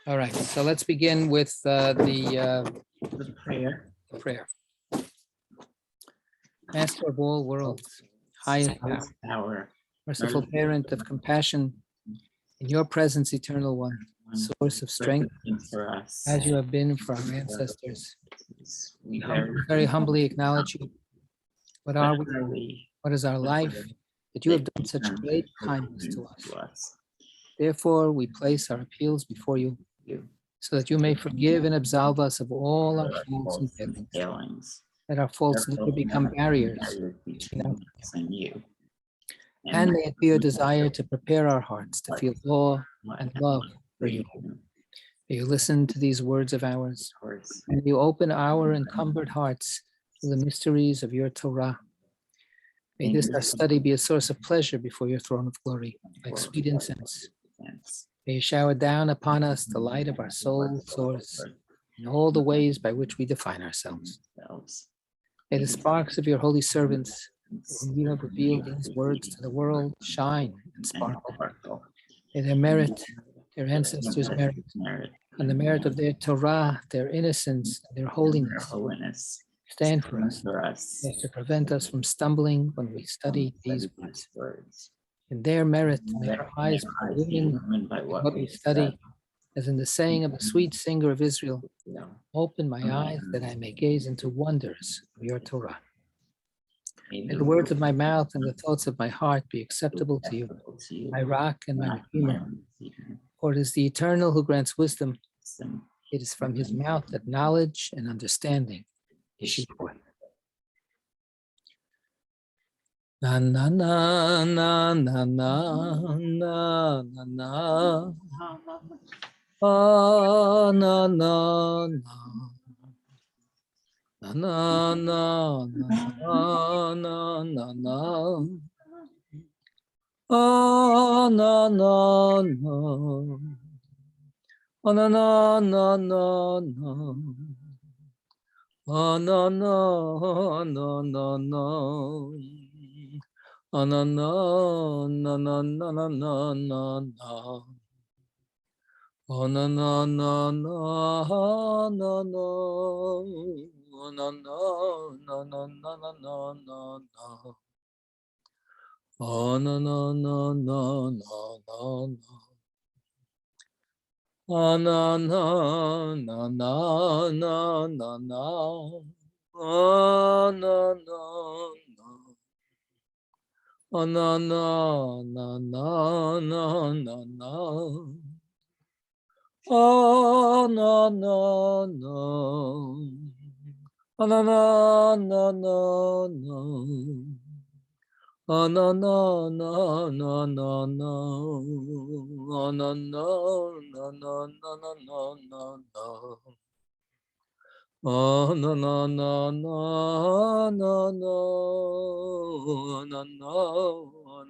All right, so let's begin with the prayer. prayer. Master of all worlds, highest power, merciful parent of compassion, in your presence, eternal one, source of strength, for us, as you have been for our ancestors. we Very humbly acknowledge you. What are we? What is our life? That you have done such great kindness to us. Therefore, we place our appeals before you, so that you may forgive and absolve us of all our faults and failings. Let our faults never become barriers between us and you. And may it be your desire to prepare our hearts to feel awe and love for you. May you listen to these words of ours, and you open our encumbered hearts to the mysteries of your Torah. May this our study be a source of pleasure before your throne of glory, like sweet incense. May you shower down upon us the light of our soul source in all the ways by which we define ourselves. May the sparks of your holy servants, whom you have revealed these words to the world, shine and sparkle. May their merit, their ancestors' merit, and the merit of their Torah, their innocence, and their holiness, stand for us, as to prevent us from stumbling when we study these words. In their merit, may our eyes be illumined by what we study, as in the saying of the sweet singer of Israel, open my eyes that I may gaze into wonders of your Torah. May the words of my mouth and the thoughts of my heart be acceptable to you, my rock and my redeemer. For it is the Eternal who grants wisdom. It is from his mouth that knowledge and understanding issue forth. Na na na na na na na na na. Ah na na na. Na na na na na na na. Ah na na na. Ah na na na na na. Ah na na na na na. Ah na na na na na na na na. Ah na na na na na na. Ah na na na na na na na na. Ah na na na na na na na. Ah na na na na na na na. Ah na na na. Ah na na na na na na na. Ah na na na. Ah na na na na na. Ah na na na na na na. Ah na na na na na na na na. Ah na na na na na na. Na na na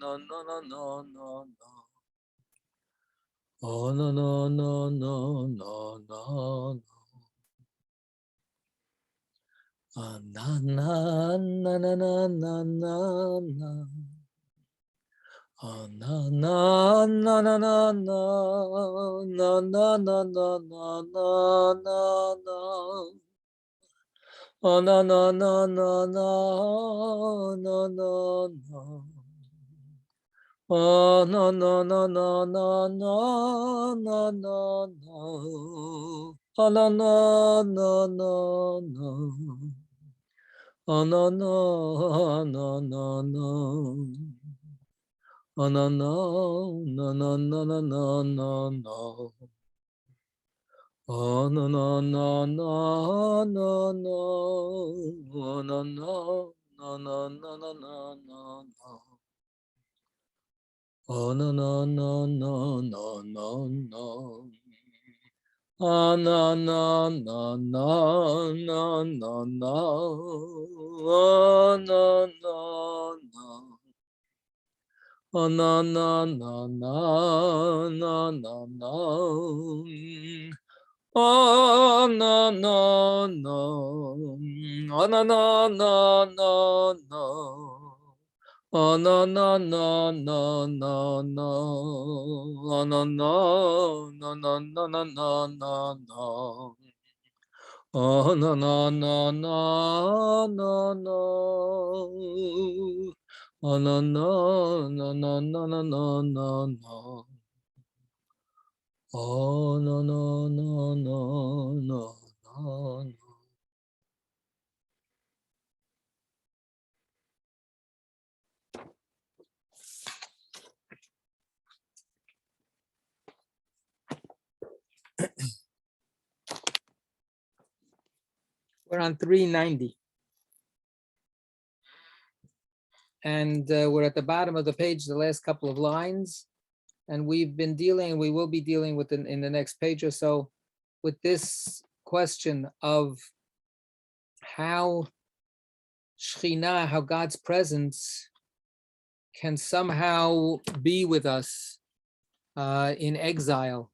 na na na na. Ah na na na na na na. Ah na na na na na na na na. Ah na na na na na na na na na na na na na. Ah na na na na na na na na. Ah na na na na na na na na na. Ah na na na na na. Ah na na na na na. Ah na na na na na na na na na. Ah na na na na na na. Ah na na na na na na na na. Ah na na na na na na na. Ah na na na na na na na. Ah na na na. Ah na na na na na na na. Ah na na na. Ah na na na na na. Oh no no no no no no oh no no no no no no no no no oh no no no no no no oh no no no no no no no no no oh no no no no no no. We're on 390. And we're at the bottom of the page, the last couple of lines. And we've been dealing, we will be dealing with in the next page or so, with this question of how Shekhinah, how God's presence can somehow be with us in exile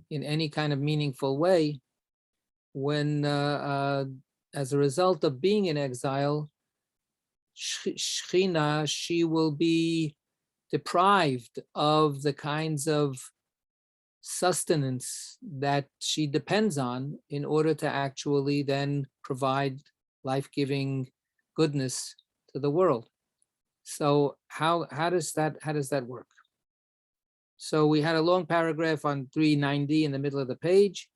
in any kind of meaningful way, when as a result of being in exile, Shekhinah, she will be deprived of the kinds of sustenance that she depends on in order to actually then provide life-giving goodness to the world. So how does that work? So we had a long paragraph on 390 in the middle of the page,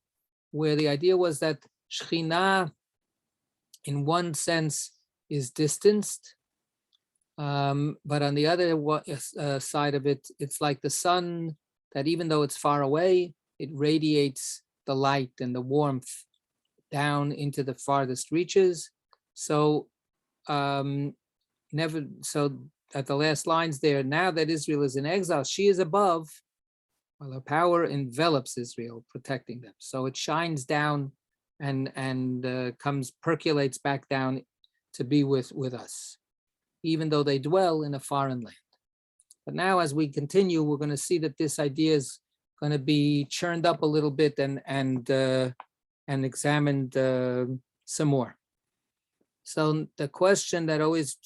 where the idea was that Shekhinah, in one sense, is distanced, but on the other side of it, it's like the sun, that even though it's far away, it radiates the light and the warmth down into the farthest reaches. So so at the last lines there, now that Israel is in exile, she is above, while her power envelops Israel, protecting them. So it shines down and percolates back down to be with us, even though they dwell in a foreign land. But now, as we continue, we're going to see that this idea is going to be churned up a little bit and examined some more. So the question that always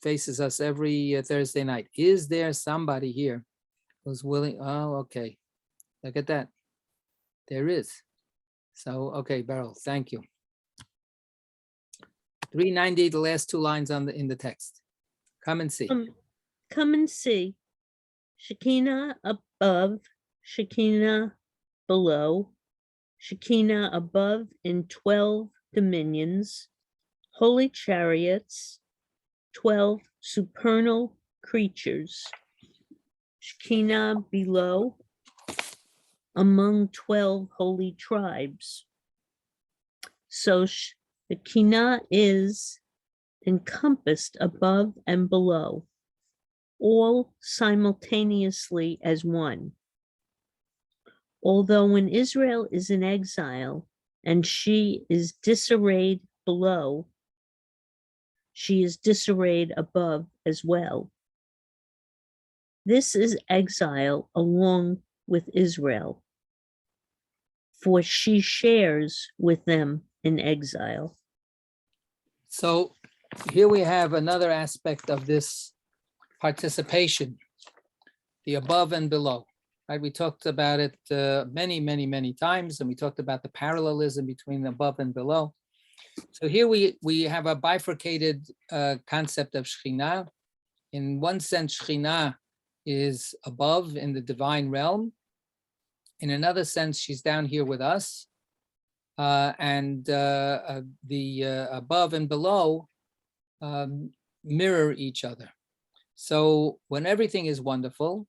faces us every Thursday night: is there somebody here who's willing? Oh, okay. Look at that. There is. So, okay, Beryl, thank you. 390, the last two lines in the text. Come and see. Come and see. Shekinah above, Shekinah below, Shekinah above in 12 dominions, holy chariots, 12 supernal creatures, Shekinah below, among 12 holy tribes. So Shekinah is encompassed above and below, all simultaneously as one. Although when Israel is in exile and she is disarrayed below, she is disarrayed above as well. This is exile along with Israel, for she shares with them in exile. So here we have another aspect of this participation, the above and below, right? We talked about it many times, and we talked about the parallelism between the above and below. So here we have a bifurcated concept of Shekhinah. In one sense, Shekhinah is above in the divine realm. In another sense, she's down here with us. And the above and below mirror each other. So when everything is wonderful,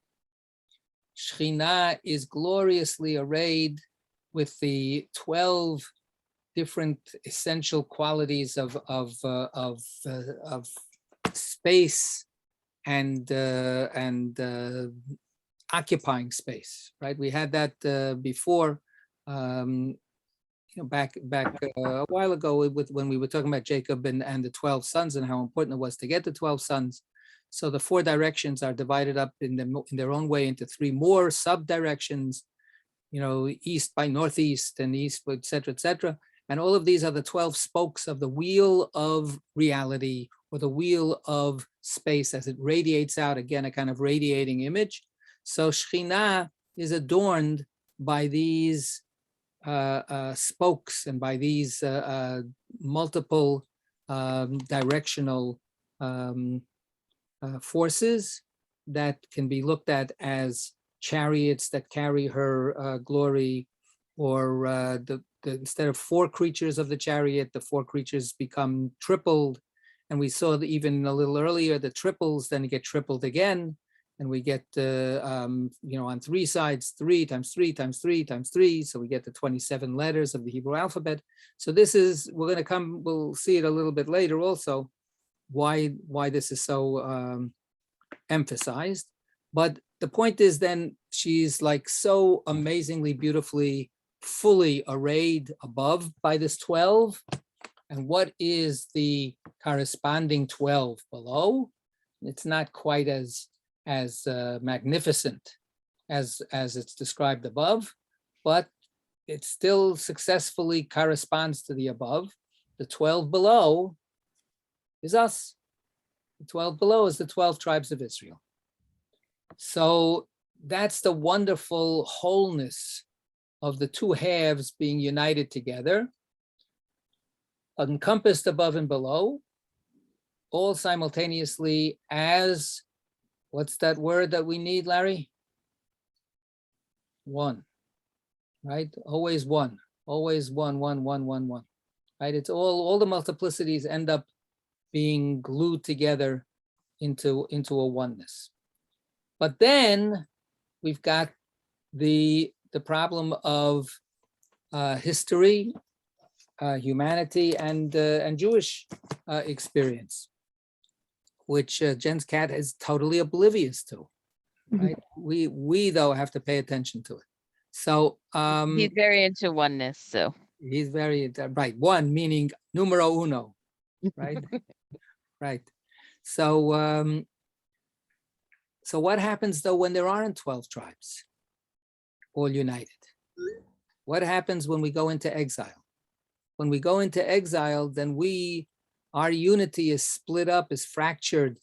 Shekhinah is gloriously arrayed with the 12 different essential qualities of space and occupying space, right? We had that before, back a while ago when we were talking about Jacob and the 12 sons and how important it was to get the 12 sons. So the 4 directions are divided up in their own way into 3 more sub-directions, east by northeast and east, et cetera, et cetera. And all of these are the 12 spokes of the wheel of reality, or the wheel of space as it radiates out, again, a kind of radiating image. So Shekhinah is adorned by these spokes and by these multiple directional forces that can be looked at as chariots that carry her glory, or instead of 4 creatures of the chariot, the 4 creatures become tripled. And we saw that even a little earlier, the triples then get tripled again. And we get, on 3 sides, 3 times 3 times 3 times 3. So we get the 27 letters of the Hebrew alphabet. So this is, we'll see it a little bit later also, why this is so emphasized. But the point is then she's like so amazingly beautifully, fully arrayed above by this 12. And what is the corresponding 12 below? It's not quite as magnificent as it's described above, but it still successfully corresponds to the above. The 12 below is us. The 12 below is the 12 tribes of Israel. So that's the wonderful wholeness of the 2 halves being united together, encompassed above and below, all simultaneously as, what's that word that we need, Larry? One, right? Always one, always one, right? It's all the multiplicities end up being glued together into a oneness. But then we've got the problem of history, humanity, and Jewish experience, which Jen's cat is totally oblivious to. Right? We though have to pay attention to it. So he's very into oneness. So he's very right. One meaning numero uno, right? Right. So so what happens though when there aren't 12 tribes all united? What happens when we go into exile? When we go into exile, then our unity is split up, is fractured,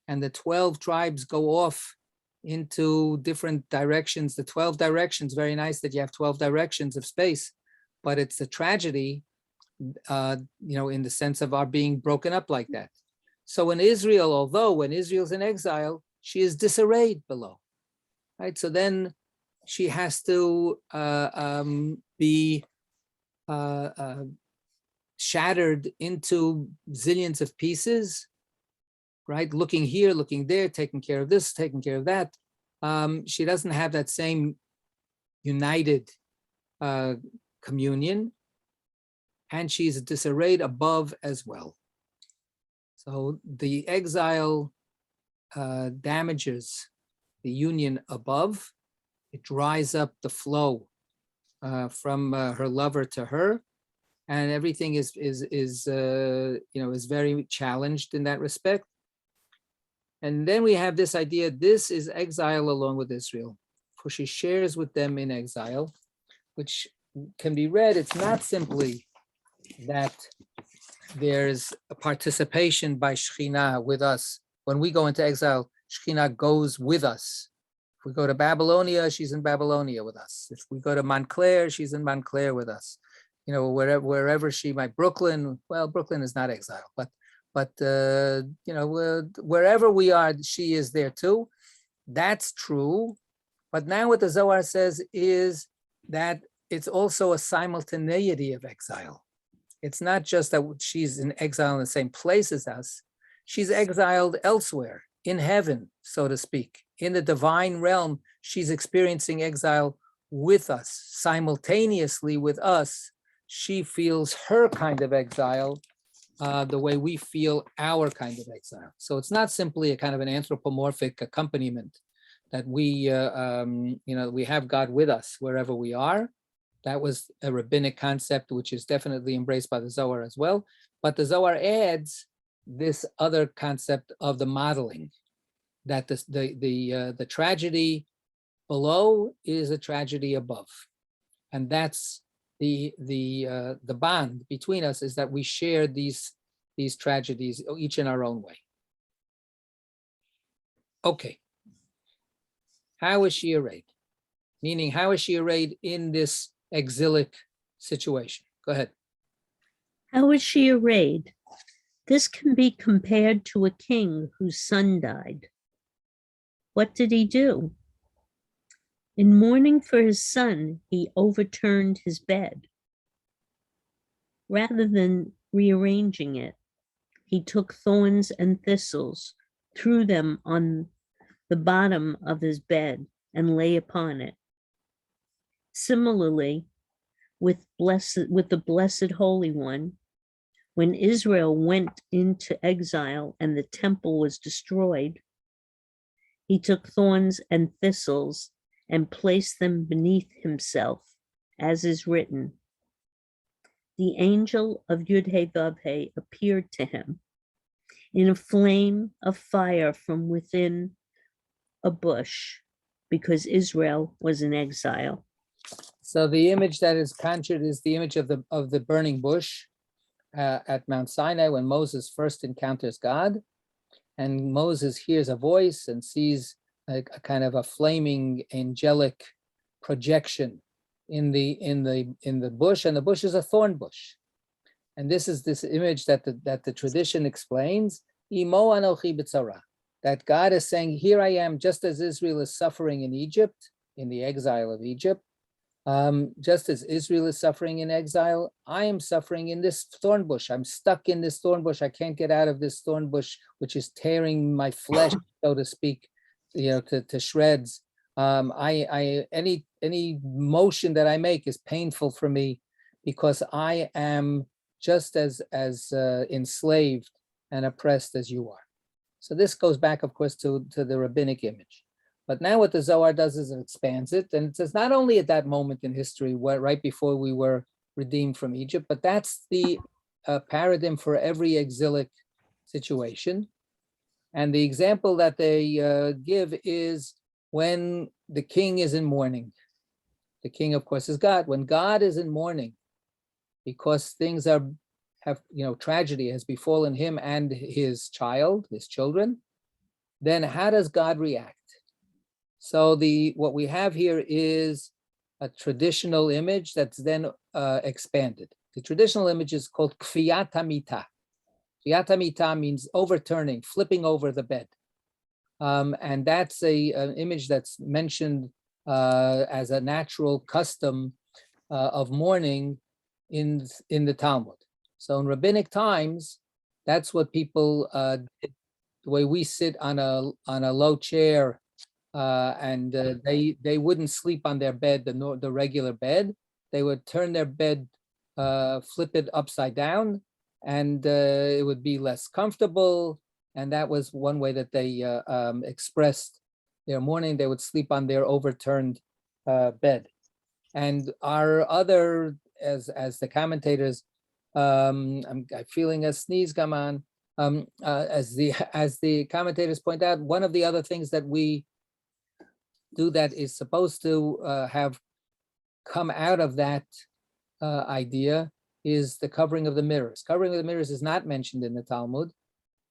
and the 12 tribes go off into different directions. The 12 directions, very nice that you have 12 directions of space, but it's a tragedy, in the sense of our being broken up like that. So in Israel, although when Israel's in exile, she is disarrayed below, right? So then she has to be shattered into zillions of pieces, right? Looking here, looking there, taking care of this, taking care of that. She doesn't have that same united communion, and she's disarrayed above as well. So the exile damages the union above. It dries up the flow from her lover to her, and everything is very challenged in that respect. And then we have this idea, this is exile along with Israel, for she shares with them in exile, which can be read. It's not simply that there's a participation by Shekhinah with us. When we go into exile, Shekhinah goes with us. If we go to Babylonia, she's in Babylonia with us. If we go to Montclair, she's in Montclair with us. Wherever she might, Brooklyn, well, Brooklyn is not exile, but wherever we are, she is there too. That's true. But now what the Zohar says is that it's also a simultaneity of exile. It's not just that she's in exile in the same place as us. She's exiled elsewhere, in heaven, so to speak. In the divine realm, she's experiencing exile with us, simultaneously with us. She feels her kind of exile the way we feel our kind of exile. So it's not simply a kind of an anthropomorphic accompaniment that we have God with us wherever we are. That was a rabbinic concept, which is definitely embraced by the Zohar as well. But the Zohar adds this other concept of the modeling, that the tragedy below is a tragedy above, and that's the bond between us, is that we share these these tragedies, each in our own way. Okay. How is she arrayed? Meaning, how is she arrayed in this exilic situation? Go ahead. How is she arrayed? This can be compared to a king whose son died. What did he do? In mourning for his son, he overturned his bed. Rather than rearranging it, he took thorns and thistles, threw them on the bottom of his bed, and lay upon it. Similarly, with the Blessed Holy One, when Israel went into exile and the temple was destroyed, he took thorns and thistles and placed them beneath himself, as is written. The angel of Yud-He-Vav-He appeared to him in a flame of fire from within a bush, because Israel was in exile. So the image that is conjured is the image of the burning bush at Mount Sinai when Moses first encounters God, and Moses hears a voice and sees a kind of a flaming angelic projection in the bush, and the bush is a thorn bush. And this is this image that the tradition explains, Imo anochi b'tzara, that God is saying, here I am, just as Israel is suffering in Egypt, in the exile of Egypt, just as Israel is suffering in exile, I am suffering in this thorn bush. I'm stuck in this thorn bush. I can't get out of this thorn bush, which is tearing my flesh, so to speak, to shreds. Any motion that I make is painful for me because I am just as enslaved and oppressed as you are. So this goes back, of course, to the rabbinic image. But now what the Zohar does is it expands it, and it says not only at that moment in history, right before we were redeemed from Egypt, but that's the paradigm for every exilic situation. And the example that they give is when the king is in mourning. The king, of course, is God. When God is in mourning, because things tragedy has befallen him and his children, then how does God react? So what we have here is a traditional image that's then expanded. The traditional image is called kfiyat hamita. Kfiyat hamita means overturning, flipping over the bed. And that's an image that's mentioned as a natural custom of mourning in the Talmud. So in rabbinic times, that's what people did. The way we sit on a low chair, and they wouldn't sleep on their bed, the regular bed. They would turn their bed, flip it upside down, and it would be less comfortable. And that was one way that they expressed their mourning. They would sleep on their overturned bed. And our other, as the commentators, I'm feeling a sneeze come on. As the commentators point out, one of the other things that we do that is supposed to have come out of that idea is the covering of the mirrors. Covering of the mirrors is not mentioned in the Talmud,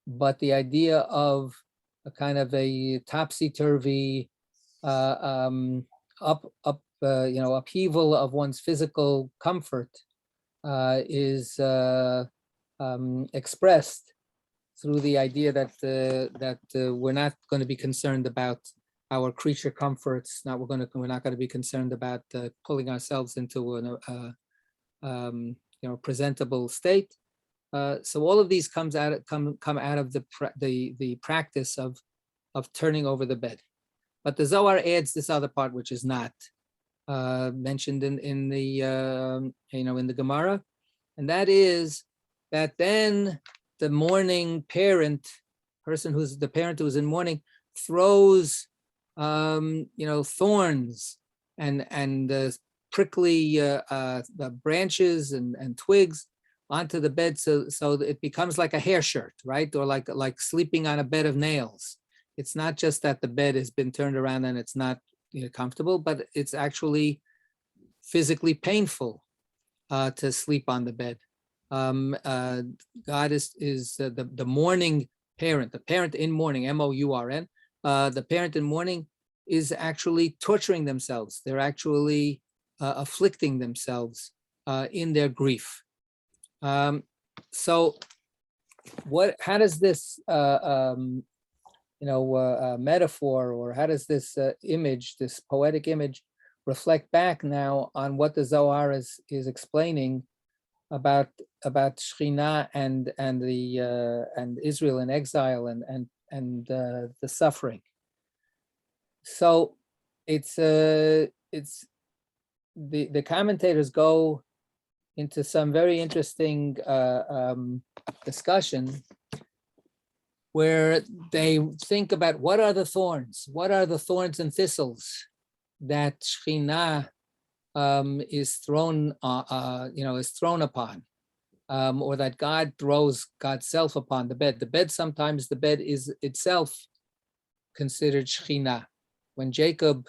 but the idea of a kind of a topsy-turvy upheaval of one's physical comfort is expressed through the idea that we're not going to be concerned about our creature comforts. We're not going to be concerned about pulling ourselves into a presentable state. So all of these come out of the practice of turning over the bed. But the Zohar adds this other part, which is not mentioned in the Gemara, and that is that then the mourning parent, the parent who's in mourning, throws thorns and prickly branches and twigs onto the bed, so it becomes like a hair shirt, right? Or like sleeping on a bed of nails. It's not just that the bed has been turned around and it's not comfortable, but it's actually physically painful to sleep on the bed. God is the mourning parent, the parent in mourning, M-O-U-R-N. The parent in mourning is actually torturing themselves. They're actually afflicting themselves in their grief. So how does this metaphor, or how does this image, this poetic image, reflect back now on what the Zohar is explaining about Shekhinah and Israel in exile and the suffering? So it's the commentators go into some very interesting discussion where they think about what are the thorns and thistles that Shekhinah is thrown upon, or that God throws God's self upon the bed. Sometimes the bed is itself considered Shekhinah. When Jacob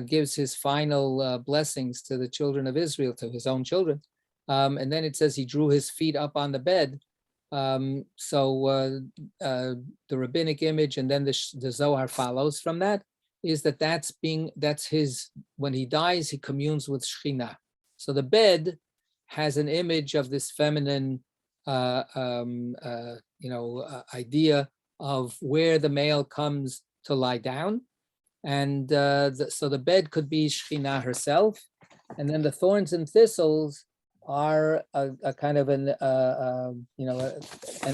gives his final blessings to the children of Israel, to his own children, and then it says he drew his feet up on the bed. So the rabbinic image, and then the Zohar follows from that, is that's his, when he dies, he communes with Shekhinah. So the bed has an image of this feminine idea of where the male comes to lie down. And so the bed could be Shekhinah herself. And then the thorns and thistles are a kind of an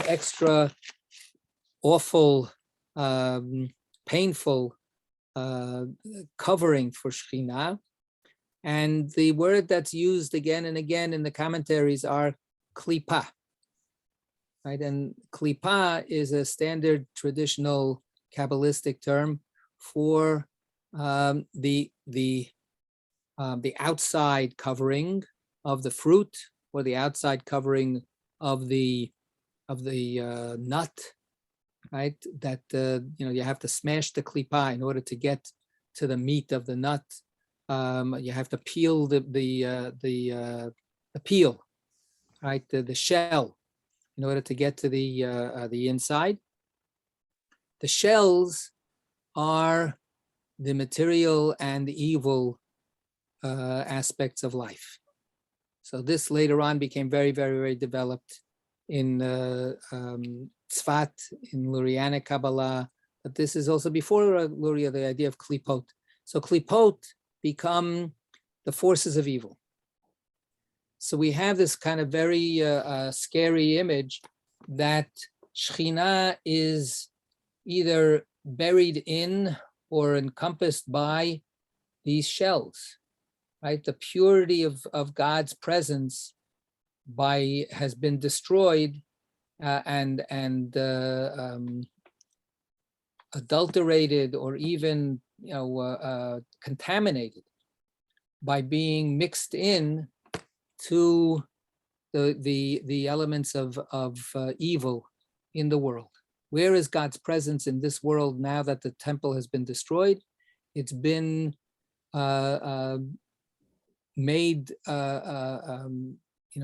extra awful, painful covering for Shekhinah. And the word that's used again and again in the commentaries are klipa, right? And klipa is a standard traditional Kabbalistic term for the outside covering of the fruit, or the outside covering of the nut, right? That you have to smash the klipa in order to get to the meat of the nut. You have to peel the peel, right? The shell, in order to get to the inside. The shells are the material and the evil aspects of life. So this later on became very, very, very developed in Tzfat, in Lurianic Kabbalah, but this is also before Luria, the idea of klipot. So klipot become the forces of evil. So we have this kind of very scary image that Shekhinah is either buried in or encompassed by these shells, right? The purity of God's presence has been destroyed and adulterated, or even contaminated by being mixed in to the elements of evil in the world. Where is God's presence in this world now that the temple has been destroyed? It's been made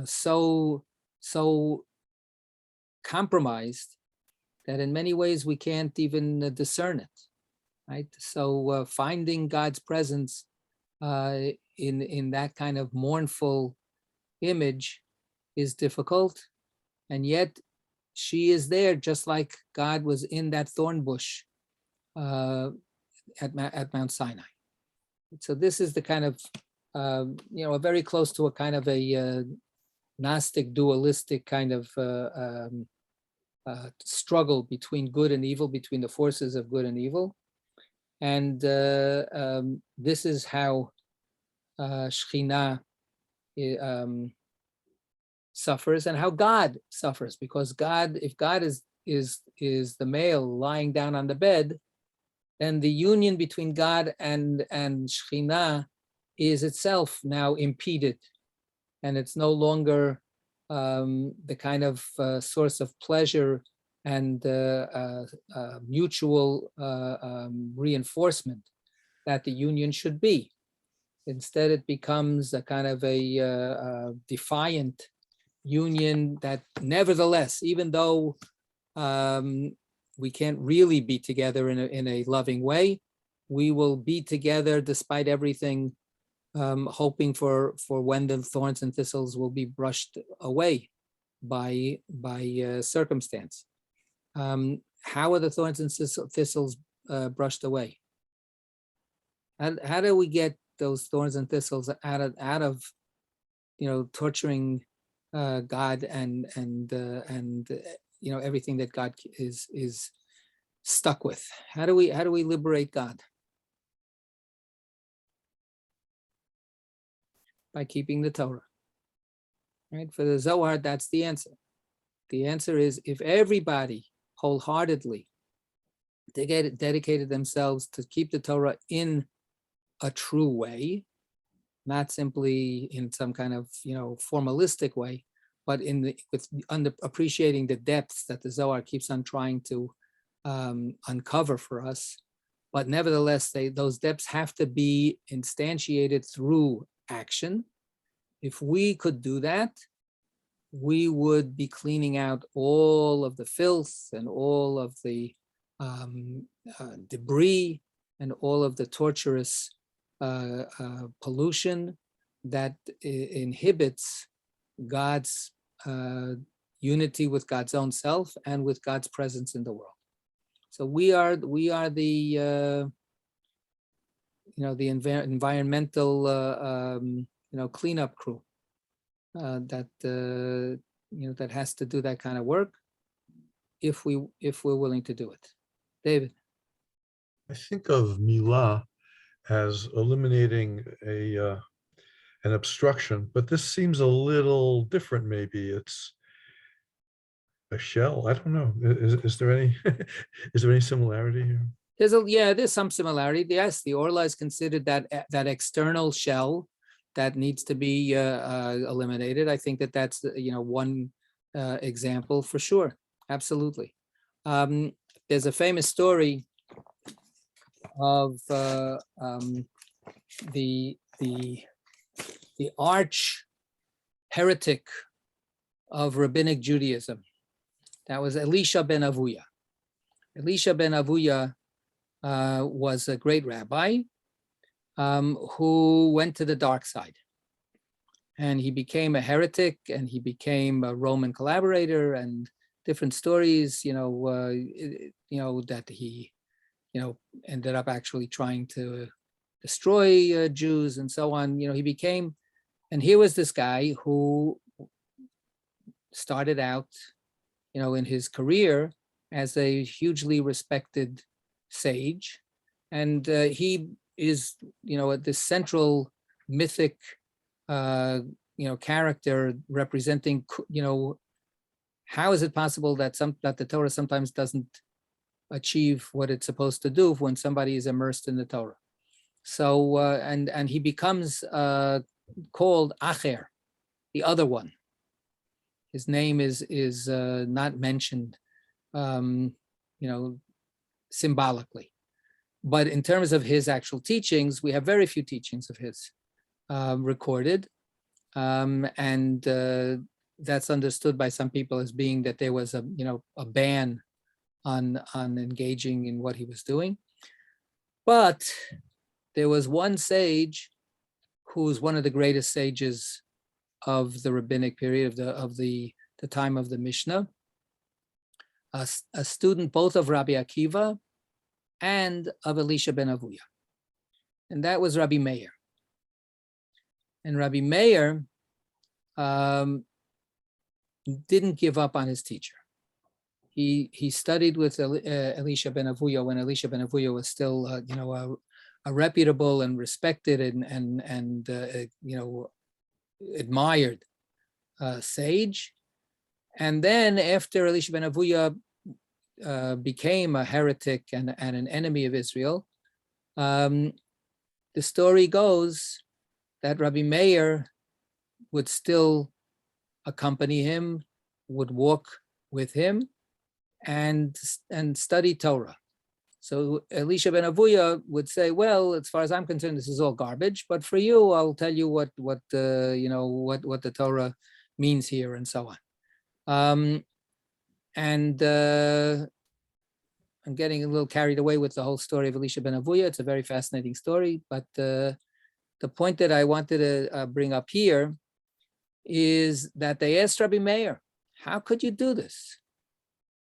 so compromised that in many ways we can't even discern it, right? So finding God's presence in that kind of mournful image is difficult, and yet she is there, just like God was in that thorn bush at Mount Sinai. So this is the kind of very close to a kind of a Gnostic dualistic kind of struggle between good and evil, between the forces of good and evil. And this is how Shekhinah suffers, and how God suffers, because if God is the male lying down on the bed, then the union between God and Shekhinah is itself now impeded, and it's no longer the kind of source of pleasure and mutual reinforcement that the union should be. Instead, it becomes a kind of a defiant union that nevertheless, even though we can't really be together in a loving way, we will be together despite everything, hoping for when the thorns and thistles will be brushed away by circumstance. How are the thorns and thistles brushed away? How do we get those thorns and thistles out of torturing God and everything that God is stuck with? How do we liberate God? By keeping the Torah. Right? For the Zohar, that's the answer. The answer is if everybody wholeheartedly dedicated themselves to keep the Torah in a true way, not simply in some kind of formalistic way, but appreciating the depths that the Zohar keeps on trying to uncover for us. But nevertheless, those depths have to be instantiated through action. If we could do that, we would be cleaning out all of the filth and all of the debris and all of the torturous pollution that inhibits God's unity with God's own self and with God's presence in the world. So we are the environmental cleanup crew that that has to do that kind of work if we're willing to do it. David. I think of milah as eliminating an obstruction, but this seems a little different. Maybe it's a shell. I don't know. Is there any is there any similarity here? There's some similarity. Yes, the orla is considered that external shell that needs to be eliminated. I think that's one example for sure. Absolutely. There's a famous story of the arch heretic of Rabbinic Judaism. That was Elisha ben Avuya. Elisha ben Avuya was a great rabbi who went to the dark side. And he became a heretic, and he became a Roman collaborator, and different stories, that he, ended up actually trying to destroy Jews and so on. He became, and here was this guy who started out, in his career as a hugely respected sage. And he is, this central mythic, character representing, how is it possible that the Torah sometimes doesn't achieve what it's supposed to do when somebody is immersed in the Torah? So, and he becomes called Acher, the other one. His name is not mentioned, symbolically. But in terms of his actual teachings, we have very few teachings of his recorded. And that's understood by some people as being that there was a ban on engaging in what he was doing. But there was one sage who was one of the greatest sages of the rabbinic period, of the time of the Mishnah, a student both of Rabbi Akiva and of Elisha ben Avuya. And that was Robbie Mayer. And Robbie Mayer didn't give up on his teacher. He studied with Elisha ben Avuya when Elisha ben Avuya was still, a reputable and respected and admired sage. And then after Elisha ben Avuya became a heretic and an enemy of Israel, the story goes that Rabbi Mayer would still accompany him, would walk with him, and study Torah. So Elisha ben Avuya would say, well, as far as I'm concerned, this is all garbage, but for you, I'll tell you what the Torah, means here and so on. I'm getting a little carried away with the whole story of Elisha ben Avuya. It's a very fascinating story, but the point that I wanted to bring up here is that they asked Rabbi Mayer, how could you do this?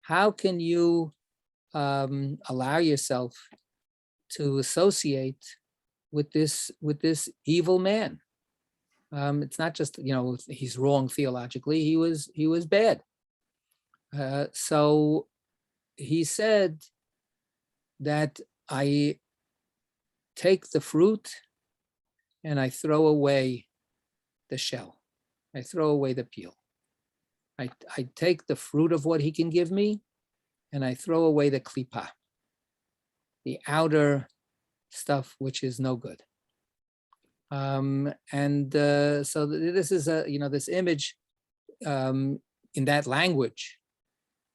How can you allow yourself to associate with this evil man? It's not just, he's wrong theologically, he was bad. So he said that I take the fruit and I throw away the shell. I throw away the peel. I take the fruit of what he can give me and I throw away the klipa, the outer stuff which is no good. So this is this image in that language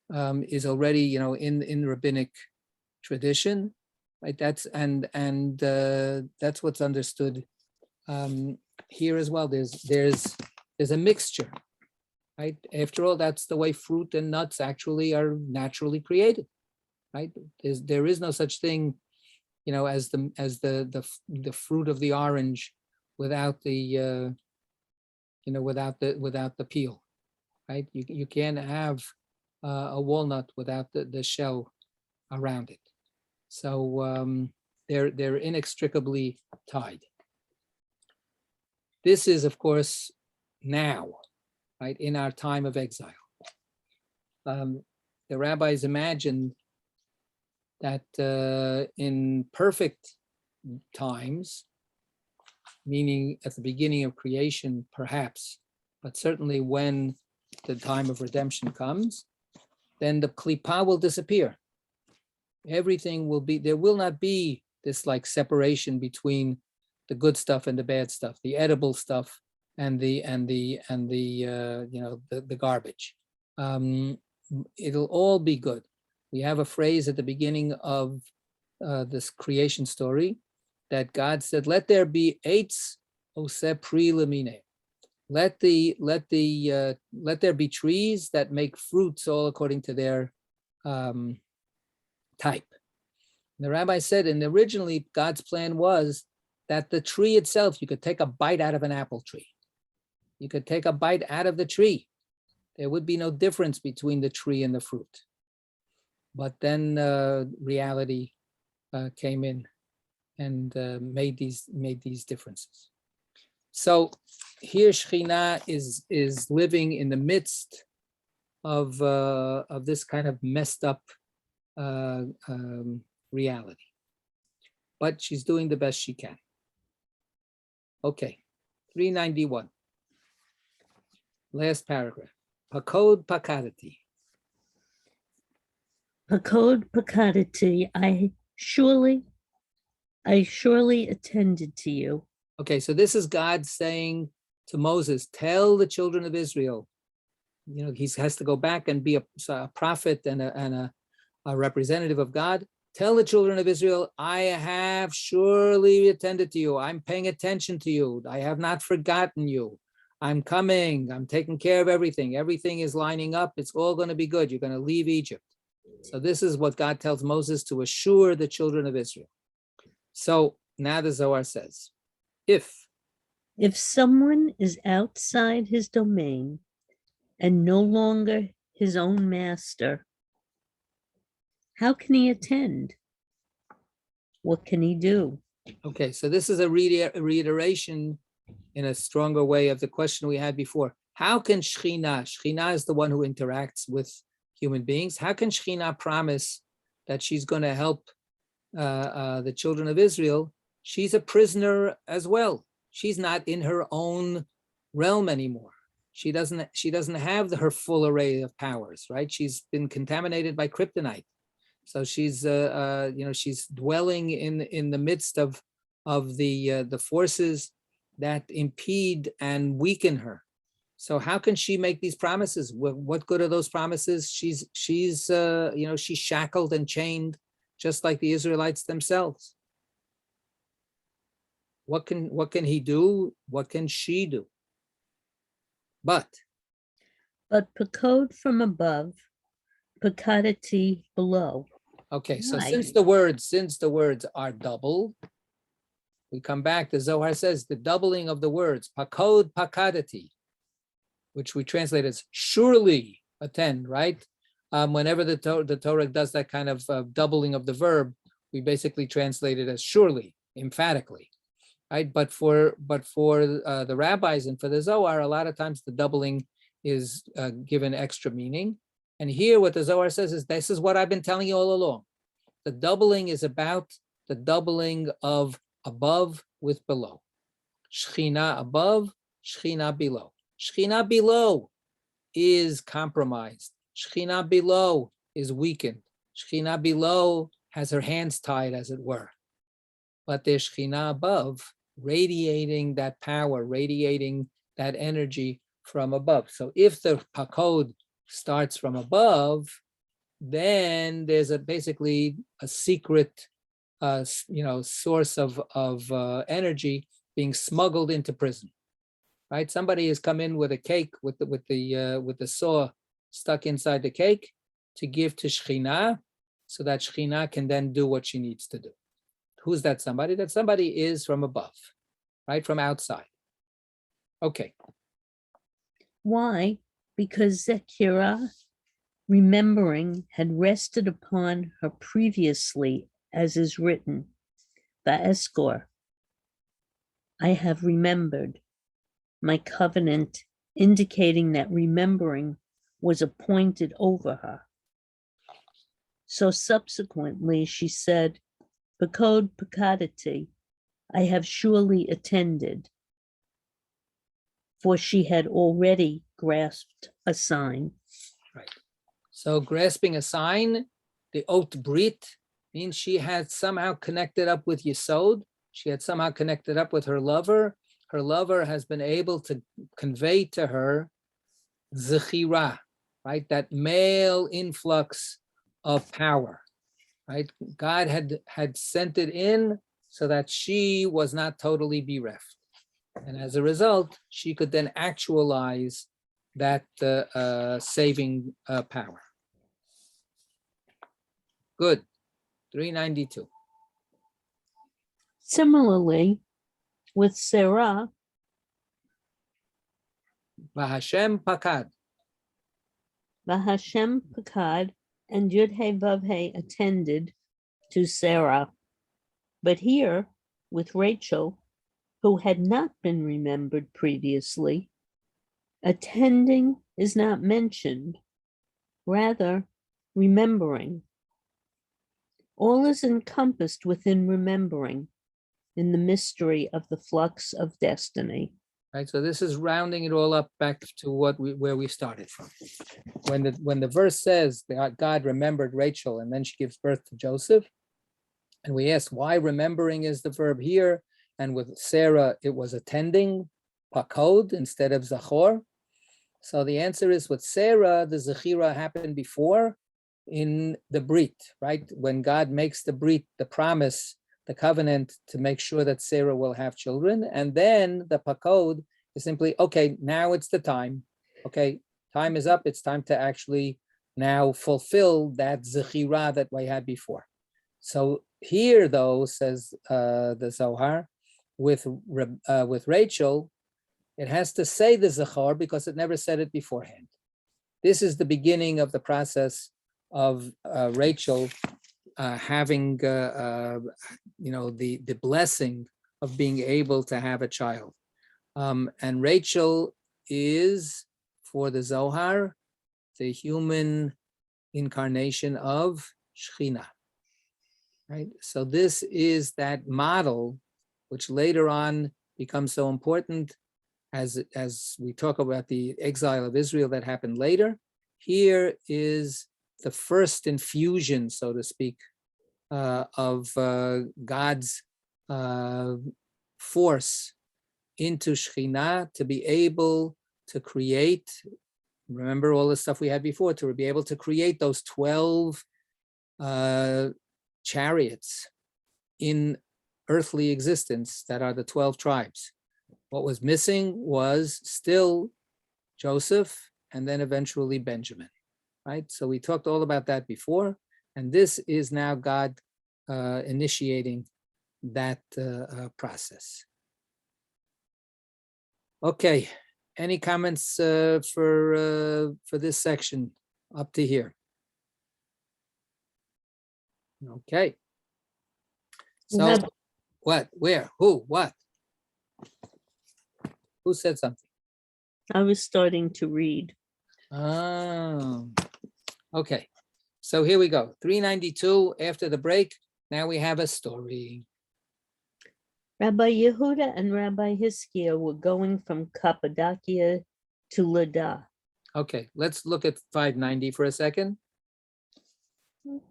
is already in rabbinic tradition, right? That's what's understood here as well. There's a mixture, right? After all, that's the way fruit and nuts actually are naturally created, right? There is no such thing, as the fruit of the orange without the without the peel, right? You can't have a walnut without the shell around it. So they're inextricably tied. This is, of course, now, right, in our time of exile. The rabbis imagined that in perfect times, meaning at the beginning of creation, perhaps, but certainly when the time of redemption comes, then the klipa will disappear. Everything will be, there will not be this like separation between the good stuff and the bad stuff, the edible stuff and the garbage. It'll all be good. We have a phrase at the beginning of this creation story that God said, "Let there be eitz oseh pri lemine." Let there be trees that make fruits all according to their type. The rabbi said, and originally God's plan was that the tree itself, you could take a bite out of an apple tree. You could take a bite out of the tree. There would be no difference between the tree and the fruit. But then reality came in and made these differences. So here Shekhinah is living in the midst of this kind of messed up reality, but she's doing the best she can. Okay, 391, last paragraph. Pakod pakadati. Pakod pakadati, I surely attended to you. Okay, so this is God saying to Moses, tell the children of Israel, he has to go back and be a prophet and a representative of God. Tell the children of Israel, I have surely attended to you. I'm paying attention to you. I have not forgotten you. I'm coming. I'm taking care of everything. Everything is lining up. It's all going to be good. You're going to leave Egypt. So this is what God tells Moses to assure the children of Israel. So now the Zohar says, if someone is outside his domain and no longer his own master, how can he attend? What can he do? Okay, so this is a reiteration in a stronger way of the question we had before. How can Shekhinah is the one who interacts with human beings. How can Shekhinah promise that she's going to help the children of Israel? She's a prisoner as well. She's not in her own realm anymore. She doesn't have her full array of powers, right? She's been contaminated by kryptonite. So she's she's dwelling in the midst of the forces that impede and weaken her. So how can she make these promises? What good are those promises? She's shackled and chained, just like the Israelites themselves. What can he do? What can she do? But But pakod from above, pakadati below. Okay, so Why? since the words are double, we come back, the Zohar says the doubling of the words, pakod pakadati, which we translate as surely attend, right? Whenever the Torah does that kind of doubling of the verb, we basically translate it as surely, emphatically, right? But for the rabbis and for the Zohar, a lot of times the doubling is given extra meaning. And here what the Zohar says is, this is what I've been telling you all along. The doubling is about the doubling of above with below. Shechina above, Shechina below. Shechina below is compromised. Shechina below is weakened. Shechina below has her hands tied, as it were. But there's Shechina above, radiating that power, radiating that energy from above. So if the pakod starts from above, then there's basically a secret, source of energy being smuggled into prison, right? Somebody has come in with a cake with the saw stuck inside the cake to give to Shechina, so that Shechina can then do what she needs to do. Who's that somebody? That somebody is from above, right? From outside. Okay. Why? Because Zekira, remembering, had rested upon her previously, as is written, Va'eskor, I have remembered my covenant, indicating that remembering was appointed over her. So subsequently she said, Pakod Pakadati, I have surely attended, for she had already grasped a sign. Right. So grasping a sign, the Ot Brit, means she had somehow connected up with Yesod. She had somehow connected up with her lover. Her lover has been able to convey to her Zechira, right? That male influx of power, right? God had sent it in so that she was not totally bereft. And as a result, she could then actualize that saving power. Good. 392. Similarly, with Sarah, V'Hashem pakad. Vahashem Pakad and Yud-He Vav-He attended to Sarah. But here, with Rachel, who had not been remembered previously, attending is not mentioned, rather remembering. All is encompassed within remembering in the mystery of the flux of destiny. Right, so this is rounding it all up back to where we started from. When the verse says that God remembered Rachel and then she gives birth to Joseph, and we ask why remembering is the verb here, and with Sarah it was attending, pakod instead of zachor. So the answer is with Sarah, the zechira happened before in the brit, right? When God makes the brit, the promise, the covenant to make sure that Sarah will have children. And then the pakod is simply, okay, now it's the time. Okay, time is up. It's time to actually now fulfill that zechira that we had before. So here, though, says the Zohar, with Rachel, it has to say the zechar because it never said it beforehand. This is the beginning of the process of Rachel having the blessing of being able to have a child. And Rachel is, for the Zohar, the human incarnation of Shechina. Right? So this is that model which later on becomes so important as we talk about the exile of Israel that happened later. Here is the first infusion, so to speak, of God's force into Shekhinah to be able to create, remember all the stuff we had before, to be able to create those 12 chariots in earthly existence that are the 12 tribes. What was missing was still Joseph and then eventually Benjamin, right? So we talked all about that before, and this is now God initiating that process. Okay, any comments for this section up to here? Okay. So Rab- what, where, who, what? Who said something? I was starting to read. Oh, okay. So here we go. 392 after the break. Now we have a story. Rabbi Yehuda and Rabbi Hiskia were going from Cappadocia to Lydda. Okay, let's look at 590 for a second. Let's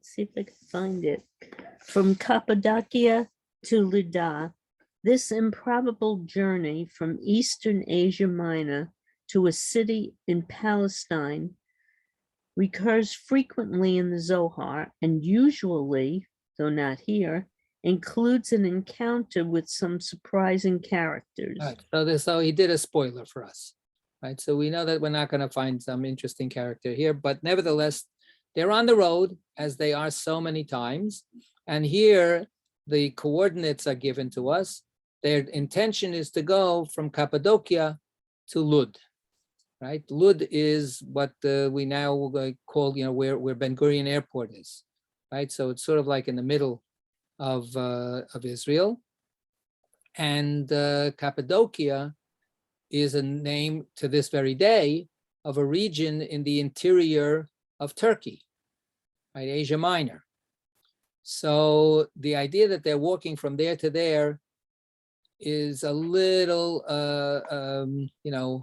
see if I can find it. From Cappadocia to Lydda, this improbable journey from Eastern Asia Minor to a city in Palestine recurs frequently in the Zohar and usually, though not here, includes an encounter with some surprising characters. Right. So he did a spoiler for us, right? So we know that we're not going to find some interesting character here, but nevertheless, they're on the road as they are so many times. And here the coordinates are given to us. Their intention is to go from Cappadocia to Lud, right? Lud is what we now call, where Ben Gurion Airport is, right? So it's sort of like in the middle of Israel. And Cappadocia is a name to this very day of a region in the interior of Turkey, right? Asia Minor. So the idea that they're walking from there to there is a little,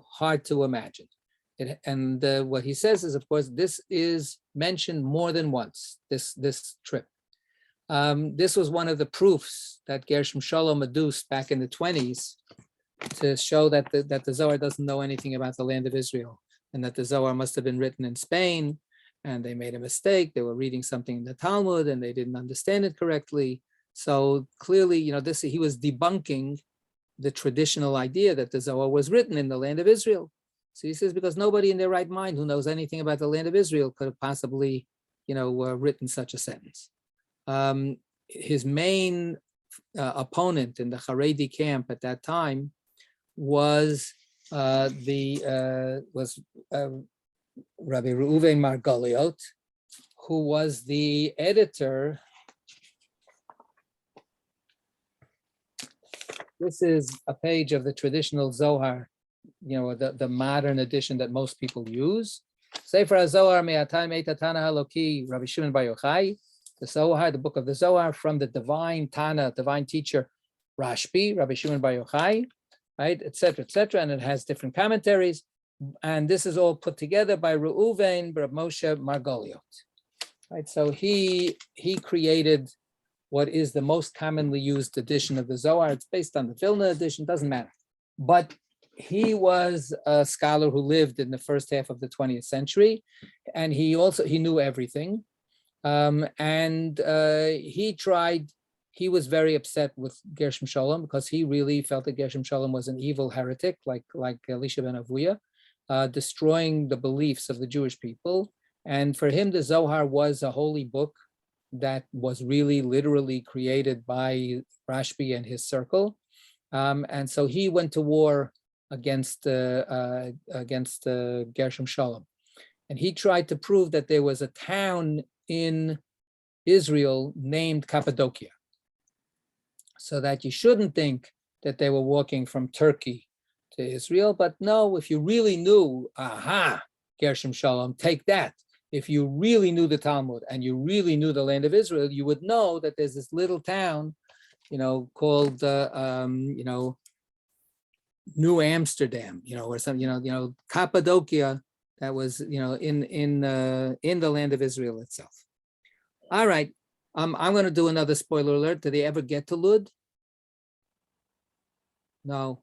hard to imagine. What he says is, of course, this is mentioned more than once, this trip. This was one of the proofs that Gershom Shalom adduced back in the 20s to show that the Zohar doesn't know anything about the land of Israel, and that the Zohar must have been written in Spain, and they made a mistake. They were reading something in the Talmud, and they didn't understand it correctly. So clearly, he was debunking the traditional idea that the Zohar was written in the land of Israel. So he says, because nobody in their right mind who knows anything about the land of Israel could have possibly, written such a sentence. His main opponent in the Haredi camp at that time was Rabbi Reuven Margoliot, who was the editor. This is a page of the traditional Zohar, the modern edition that most people use. Sefer Zohar me'atayim eitatana haloki, Rabbi Shimon Bar Yochai. The Zohar, the book of the Zohar, from the divine Tana, divine teacher, Rashbi, Rabbi Shimon Bar Yochai, right, etc., etc., and it has different commentaries. And this is all put together by Reuven Bar Moshe Margoliot, right? So he created what is the most commonly used edition of the Zohar. It's based on the Vilna edition, doesn't matter. But he was a scholar who lived in the first half of the 20th century, and he knew everything. He was very upset with Gershom Shalom because he really felt that Gershom Shalom was an evil heretic, like Elisha ben Avuya, destroying the beliefs of the Jewish people. And for him, the Zohar was a holy book that was really literally created by Rashbi and his circle. And so he went to war against Gershom Shalom. And he tried to prove that there was a town in Israel named Cappadocia, so that you shouldn't think that they were walking from Turkey to Israel. But no, if you really knew, Gershom Shalom, take that. If you really knew the Talmud and you really knew the land of Israel, you would know that there's this little town, called, New Amsterdam, or something, Cappadocia, that was, in the land of Israel itself. All right, I'm going to do another spoiler alert. Did they ever get to Lud? No.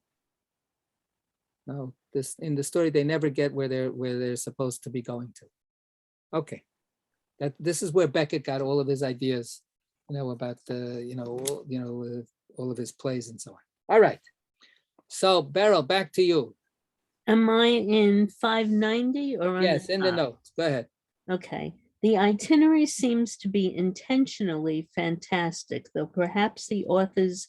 In the story, they never get where they're supposed to be going to. Okay, this is where Beckett got all of his ideas, about all of his plays and so on. All right, so Beryl, back to you. Am I in 590 or on Yes, in the top? notes. Go ahead. Okay. The itinerary seems to be intentionally fantastic, though perhaps the authors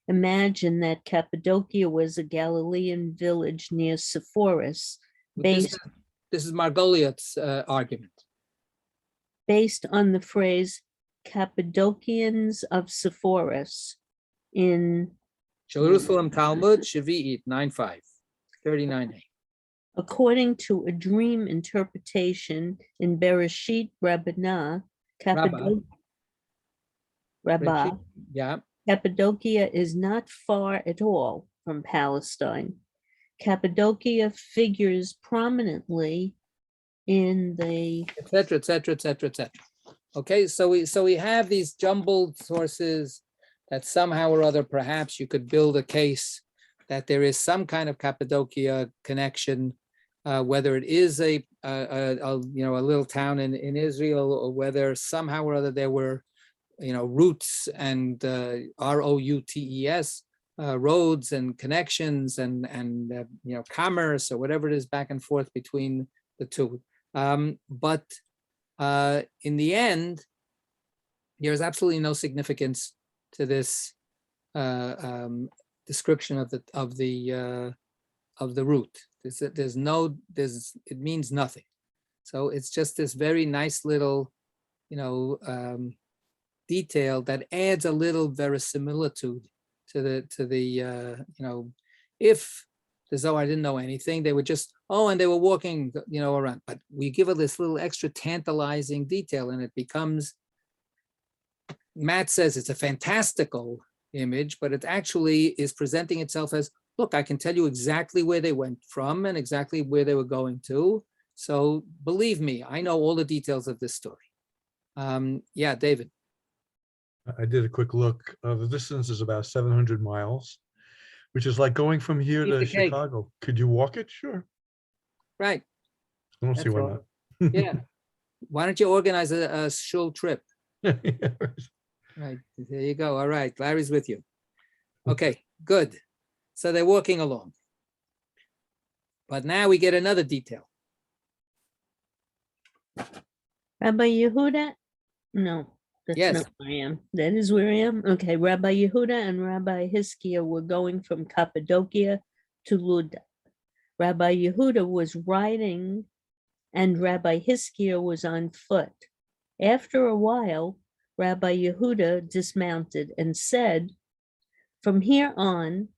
imagined that Cappadocia was a Galilean village near Sepphoris, But based this is Margoliouth's argument. based on the phrase Cappadocians of Sepphoris in Jerusalem Talmud, Shavi'it, 9.5, 39a. according to a dream interpretation in Bereshit Rabbinah, Rabbi, Yeah, Cappadocia is not far at all from Palestine. Cappadocia figures prominently in the etc., etc., etc., etc. Okay, so we have these jumbled sources that somehow or other, perhaps you could build a case that there is some kind of Cappadocia connection, whether it is a little town in Israel, or whether somehow or other there were routes and routes, roads and connections and commerce or whatever it is back and forth between the two. But in the end, there is absolutely no significance to this description of the route. It means nothing. So it's just this very nice little, detail that adds a little verisimilitude to the if the Zohar didn't know anything, they would just, and they were walking, around. But we give it this little extra tantalizing detail, and it becomes, Matt says it's a fantastical image, but it actually is presenting itself as, look, I can tell you exactly where they went from and exactly where they were going to. So believe me, I know all the details of this story. Yeah, David. I did a quick look. The distance is about 700 miles, which is like going from here to Chicago. Could you walk it? Sure. Right. I don't see why not. Yeah. Why don't you organize a shul trip? Yeah, right. There you go. All right. Larry's with you. Okay, good. So they're walking along. But now we get another detail. Rabbi Yehuda? No, that's not where I am. That is where I am. Okay, Rabbi Yehuda and Rabbi Hiskia were going from Cappadocia to Luda. Rabbi Yehuda was riding and Rabbi Hiskia was on foot. After a while, Rabbi Yehuda dismounted and said, "From here on,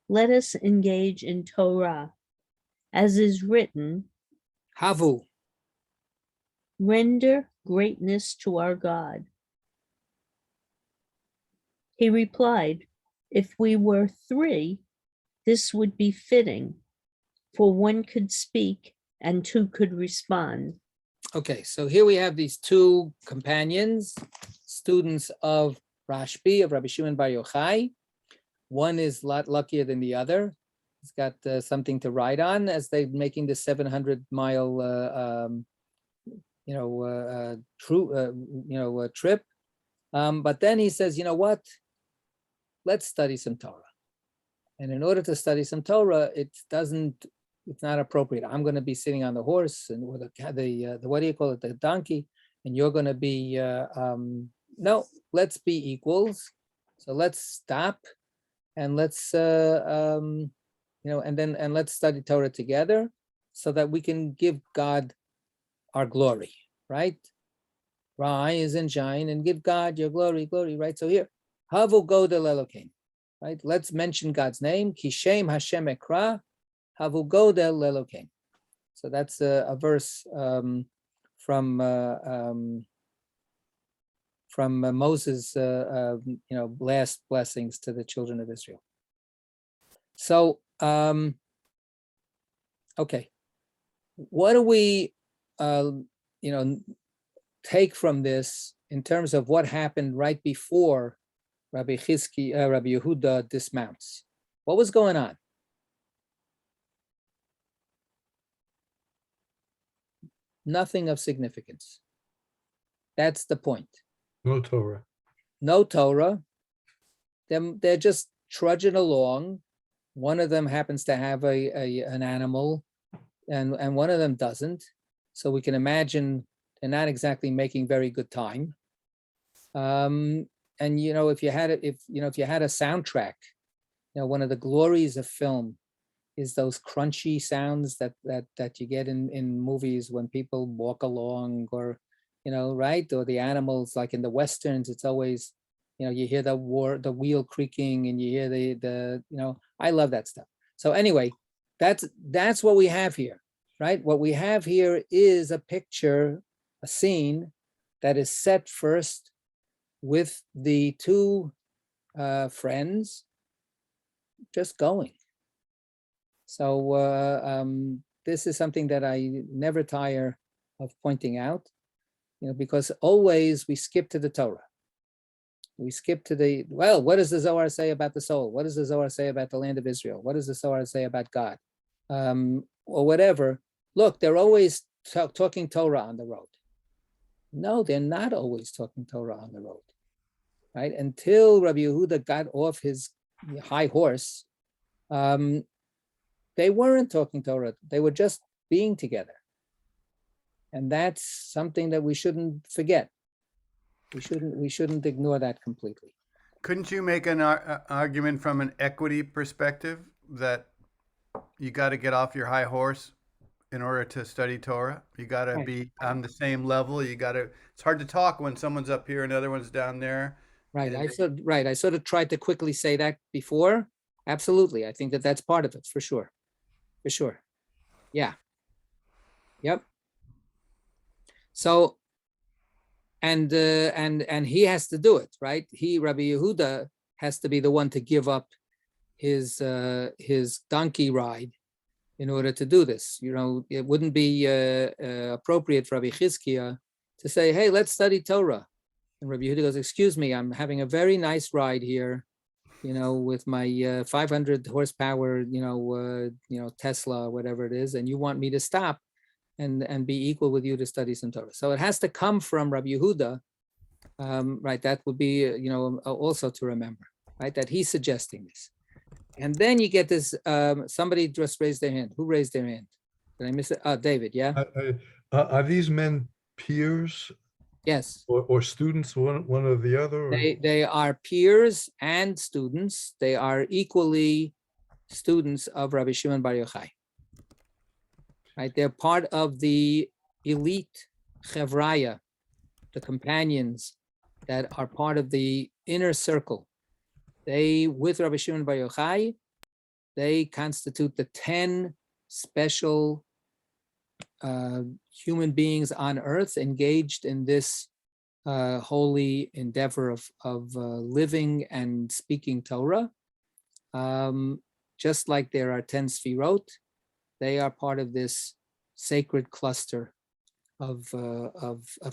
let us engage in Torah, as is written, Havu. Render greatness to our God." He replied, "If we were three, this would be fitting, for one could speak and two could respond." Okay, so here we have these two companions, students of Rashbi, of Rabbi Shimon Bar Yochai. One is a lot luckier than the other. He's got something to ride on as they're making the 700-mile trip. But then he says, you know what? Let's study some Torah. And in order to study some Torah, it's not appropriate. I'm going to be sitting on the horse and with the what do you call it, the donkey, and you're going to be no. Let's be equals. So let's stop, and let's and let's study Torah together, so that we can give God our glory, right? Rise and shine and give God your glory, right? So here, Havu Godel Elokein, right? Let's mention God's name. Kishem Hashem Ekra, Havu Godel Elokein. So that's a verse from Moses' last blessings to the children of Israel. So okay, what do we take from this in terms of what happened right before Rabbi Yehuda dismounts? What was going on? Nothing of significance. That's the point. No Torah. No Torah. They're just trudging along, One of them happens to have an animal, and one of them doesn't. So we can imagine they're not exactly making very good time. And if you had a soundtrack, one of the glories of film is those crunchy sounds that you get in movies when people walk along, or right, or the animals, like in the westerns. It's always, you hear the wheel creaking, and you hear the I love that stuff. So anyway, that's what we have here, right? What we have here is a picture, a scene that is set first with the two friends just going. So this is something that I never tire of pointing out, because always we skip to the Torah. We skip to what does the Zohar say about the soul? What does the Zohar say about the land of Israel? What does the Zohar say about God? Or whatever. Look, they're always talking Torah on the road. No, they're not always talking Torah on the road, right? Until Rabbi Yehuda got off his high horse, they weren't talking Torah. They were just being together. And that's something that we shouldn't forget. We shouldn't ignore that completely. Couldn't you make an argument from an equity perspective that you got to get off your high horse in order to study Torah? You got to be on the same level. It's hard to talk when someone's up here and the other one's down there. Right. I sort of tried to quickly say that before. Absolutely. I think that's part of it, for sure. For sure. Yeah. Yep. So, and he has to do it, right? Rabbi Yehuda has to be the one to give up his donkey ride in order to do this. It wouldn't be appropriate for Rabbi Chizkiah to say, hey, let's study Torah. And Rabbi Yehuda goes, excuse me, I'm having a very nice ride here, with my 500 horsepower, Tesla, whatever it is, and you want me to stop and be equal with you to study some Torah. So it has to come from Rabbi Yehuda, right? That would be, also to remember, right? That he's suggesting this. And then you get this, somebody just raised their hand. Who raised their hand? Did I miss it? David, yeah? Are these men peers? Yes. Or students, one or the other? Or? They are peers and students. They are equally students of Rabbi Shimon Bar Yochai. Right? They're part of the elite chevraya, the companions that are part of the inner circle. They, with Rabbi Shimon Bar Yochai, they constitute the 10 special human beings on earth engaged in this holy endeavor of living and speaking Torah. Just like there are 10 sfirot, they are part of this sacred cluster of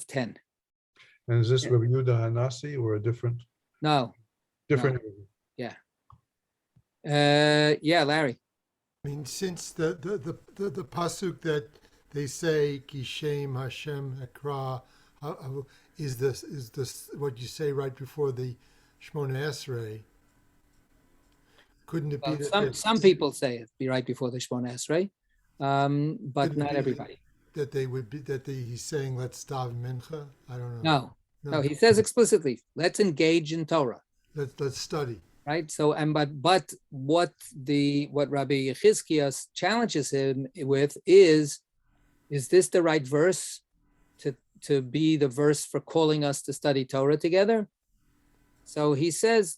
10. And is this Rabbi Yehuda Hanasi or a different? No. Different. No. Yeah. Yeah, Larry. I mean, since the pasuk that they say Kishem Hashem Ekra is this what you say right before the Shmona Esrei? Couldn't it be that some people say it be right before the Shmona Esrei, but not everybody. That they would be he's saying let's daven mincha. I don't know. No. He says explicitly, let's engage in Torah. Let's study. Right. So but what Rabbi Chizkiah challenges him with is this the right verse to be the verse for calling us to study Torah together? So he says,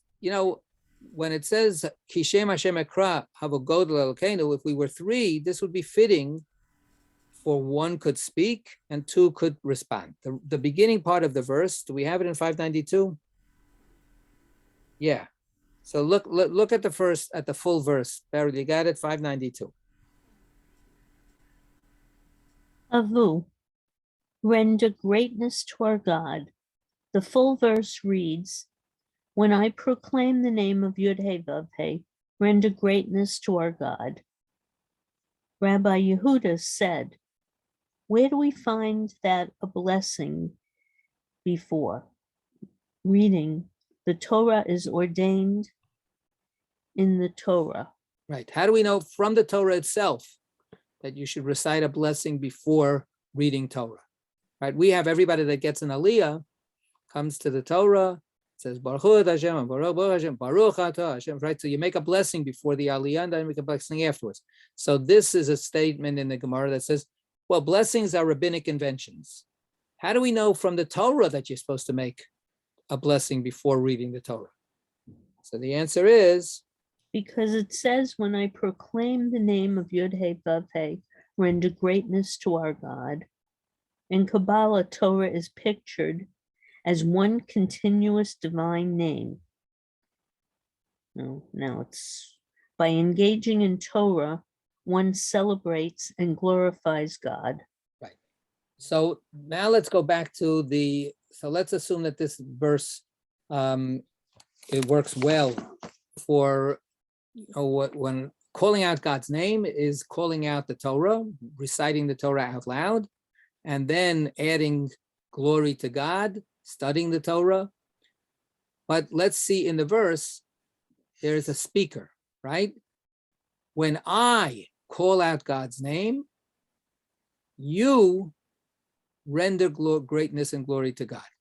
when it says Kishem Hashem Ekra Havogod Elokeinu, if we were 3, this would be fitting for 1 could speak and 2 could respond. The beginning part of the verse, do we have it in 592? Yeah. So look at the full verse. Barry, you got it, 592. Avu, render greatness to our God. The full verse reads, when I proclaim the name of Yud-Heh-Vav-Heh, render greatness to our God. Rabbi Yehuda said, where do we find that a blessing before? Reading, the Torah is ordained in the Torah. Right. How do we know from the Torah itself that you should recite a blessing before reading Torah? Right. We have everybody that gets an aliyah, comes to the Torah, says Baruch Hu Hashem, Baruch Hashem, Baruch Atah Hashem. Right. So you make a blessing before the aliyah, and then make a blessing afterwards. So this is a statement in the Gemara that says, well, blessings are rabbinic inventions. How do we know from the Torah that you're supposed to make a blessing before reading the Torah? So the answer is, because it says, when I proclaim the name of Yud-He Vav-He, render greatness to our God. In Kabbalah, Torah is pictured as one continuous divine name. Now it's by engaging in Torah, one celebrates and glorifies God. right. So now let's go back to so let's assume that this verse, it works well for, when calling out God's name is calling out the Torah, reciting the Torah out loud, and then adding glory to God, studying the Torah. But let's see in the verse, there's a speaker, right? When I call out God's name, you render greatness and glory to God.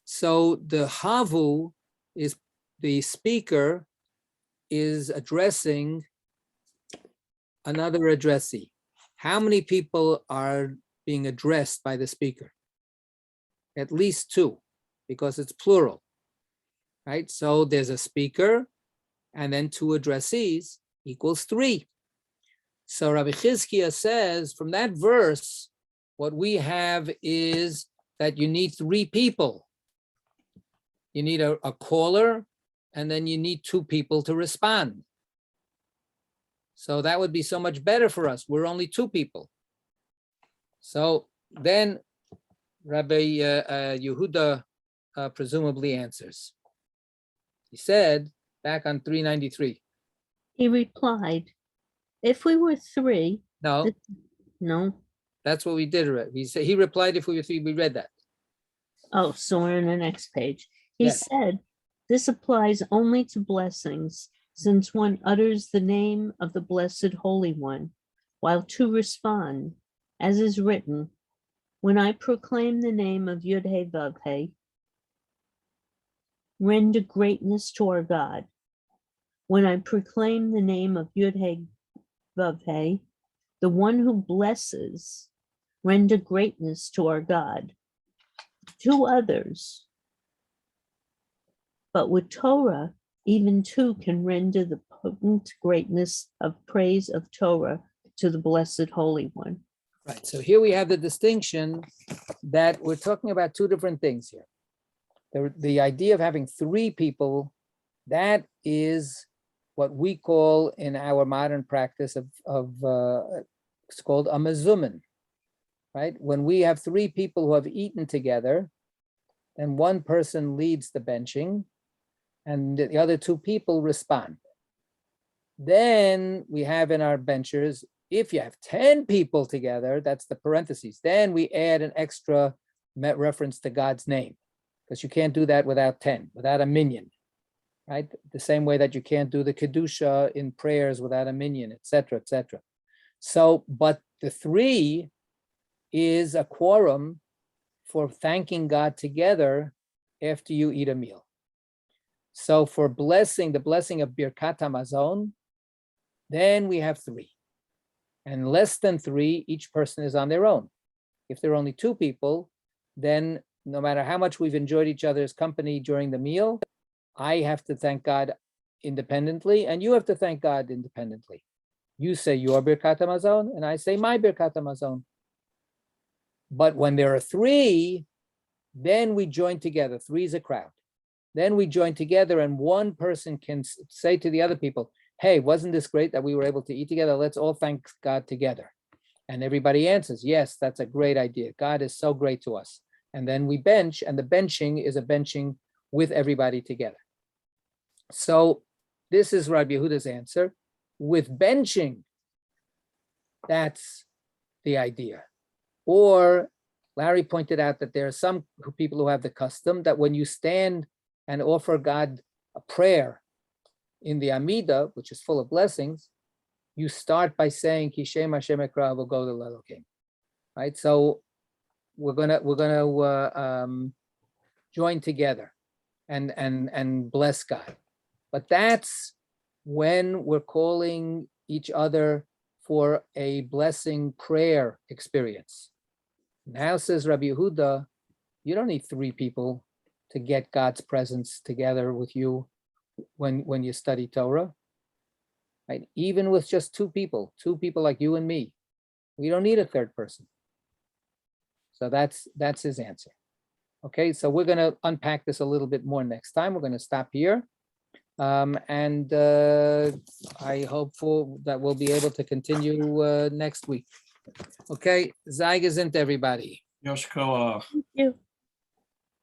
So the Havu is the speaker is addressing another addressee. How many people are being addressed by the speaker? At least two, because it's plural, right? So there's a speaker and then two addressees equals three. So Rabbi Chizkiah says from that verse, what we have is that you need three people. You need a caller, and then you need two people to respond. So that would be so much better for us. We're only two people. So then Rabbi Yehuda presumably answers. He said, back on 393. He replied, if we were three, No, no. that's what we did. He replied, if we were three, we read that. Oh, so we're on the next page. He Yes. said, this applies only to blessings, since one utters the name of the Blessed Holy One, while two respond, as is written, when I proclaim the name of Yud-He Vav-He, render greatness to our God. When I proclaim the name of Yud-He Vav-He, the one who blesses, render greatness to our God. Two others. But with Torah, even two can render the potent greatness of praise of Torah to the Blessed Holy One. Right, so here we have the distinction that we're talking about two different things here. The idea of having three people, that is what we call in our modern practice it's called Amazumin, right? When we have three people who have eaten together, then one person leads the benching and the other two people respond. Then we have in our benchers, if you have 10 people together, that's the parentheses, then we add an extra reference to God's name, because you can't do that without 10, without a minyan, right? The same way that you can't do the Kedusha in prayers without a minyan, etc., etc. So, but the three is a quorum for thanking God together after you eat a meal. So for blessing, the blessing of Birkat Hamazon, then we have three. And less than three, each person is on their own. If there are only two people, then no matter how much we've enjoyed each other's company during the meal, I have to thank God independently, and you have to thank God independently. You say your Birkat Hamazon, and I say my Birkat Hamazon. But when there are three, then we join together. Three is a crowd. Then we join together, and one person can say to the other people, hey, wasn't this great that we were able to eat together? Let's all thank God together. And everybody answers, yes, that's a great idea. God is so great to us. And then we bench, and the benching is a benching with everybody together. So this is Rabbi Yehuda's answer. With benching, that's the idea. Or Larry pointed out that there are some people who have the custom that when you stand and offer God a prayer, in the Amida, which is full of blessings, you start by saying Kishem Hashem Ekra V'Godel Elokim, right? So we're gonna join together and bless God, but that's when we're calling each other for a blessing prayer experience. Now says Rabbi Yehuda, you don't need 3 people to get God's presence together with you when you study Torah, right? Even with just 2 people like you and me, we don't need a 3rd person. So that's his answer. Okay, so we're going to unpack this a little bit more next time. We're going to stop here. And I hope that we'll be able to continue next week. Okay, Sei gesund, everybody. Thank you.